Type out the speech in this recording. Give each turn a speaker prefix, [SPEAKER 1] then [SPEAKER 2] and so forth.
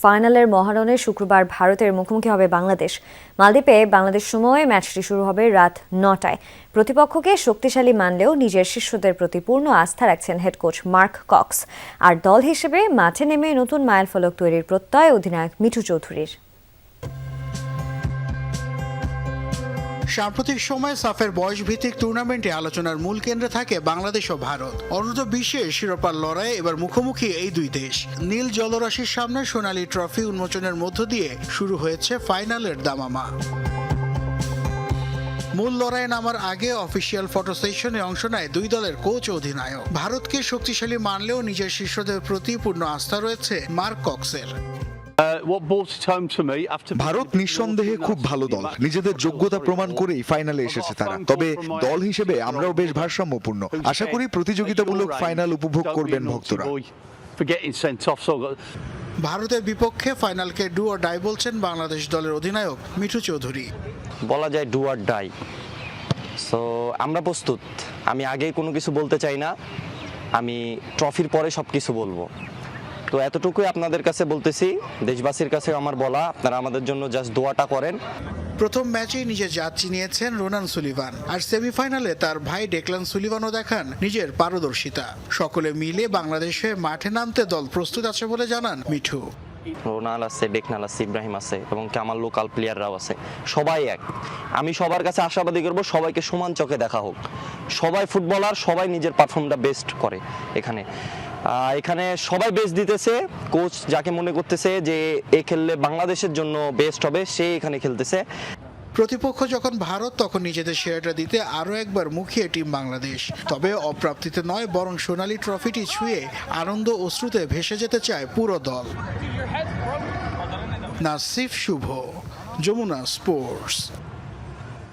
[SPEAKER 1] ফাইনালের মহারণে শুক্রবার ভারতের মুখোমুখি হবে বাংলাদেশ। মালদ্বীপে বাংলাদেশ সময়ে ম্যাচটি শুরু হবে রাত ৯টায়। প্রতিপক্ষকে শক্তিশালী মানলেও নিজের শিষ্যদের প্রতি পূর্ণ আস্থা রাখছেন হেড কোচ মার্ক কক্স। আর দল হিসেবে মাঠে নেমে নতুন মাইলফলক তৈরির প্রত্যয় অধিনায়ক মিঠু চৌধুরীর।
[SPEAKER 2] সাম্প্রতিক সময়ে সাফের বয়সভিত্তিক টুর্নামেন্টে আলোচনার মূল কেন্দ্রে থাকে বাংলাদেশ ও ভারত। অনূর্ধ্ব-20 শিরোপার লড়াই এবার মুখোমুখি এই দুই দেশ। নীল জলরাশির সামনে সোনালী ট্রফি উন্মোচনের মধ্য দিয়ে শুরু হয়েছে ফাইনালের দামামা। মূল লড়াইয়ে নামার আগে অফিসিয়াল ফটো সেশনে অংশ নেয় দুই দলের কোচ ও অধিনায়ক। ভারতকে শক্তিশালী মানলেও নিজের শিষ্যদের প্রতি পূর্ণ আস্থা রয়েছে মার্ক কক্সের।
[SPEAKER 3] ভারত নিঃসন্দেহে খুব ভালো দল, নিজেদের যোগ্যতা প্রমাণ করেই ফাইনালে এসেছে তারা। তবে দল হিসেবে আমরাও বেশ ভারসাম্যপূর্ণ। আশা করি প্রতিযোগিতামূলক ফাইনাল উপভোগ করবেন ভক্তরা।
[SPEAKER 2] ভারতের বিপক্ষে ফাইনালকে ডু অর ডাই বলছেন বাংলাদেশ দলের অধিনায়ক মিঠু চৌধুরী।
[SPEAKER 4] বলা যায় ডু অর ডাই। সো আমরা প্রস্তুত। আমি আগে কোনো কিছু বলতে চাই না, আমি ট্রফির পরে সব কিছু বলবো। তো এতটুকুই আপনাদের কাছে বলতেছি, দেশবাসীর কাছে আমার বলা, আপনারা আমাদের জন্য জাস্ট দোয়াটা করেন।
[SPEAKER 2] প্রথম ম্যাচেই নিজের জাত চিনিয়েছেন রোনান সুলিভান, আর সেমিফাইনালে তার ভাই ডেকলান সুলিভানও দেখান নিজের পারদর্শিতা। সকলে মিলে বাংলাদেশে মাঠে নামতে দল প্রস্তুত আছে বলে জানান মিঠু।
[SPEAKER 4] রোনাল আছে, ডেকনাল আছে, ইব্রাহিম আছে এবং কি আমার লোকাল প্লেয়াররাও আছে। সবাই এক। আমি সবার কাছে আশাবাদী করব সবাইকে সমান চোখে দেখা হোক। সবাই ফুটবলার, সবাই নিজের পারফর্মটা বেস্ট করে। এখানে সবাই বেস্ট দিতেছে। কোচ যাকে মনে করতেছে যে এ খেললে বাংলাদেশের জন্য বেস্ট হবে, সে এখানে খেলতেছে।
[SPEAKER 2] প্রতিপক্ষ যখন ভারত, তখন নিজেদের সেরাটা দিতে আরও একবার মুখিয়ে টিম বাংলাদেশ। তবে অপ্রাপ্তিতে নয়, বরং সোনালী ট্রফিটি ছুঁয়ে আনন্দ অশ্রুতে ভেসে যেতে চায় পুরো দল। নাসিফ শুভ, যমুনা স্পোর্টস।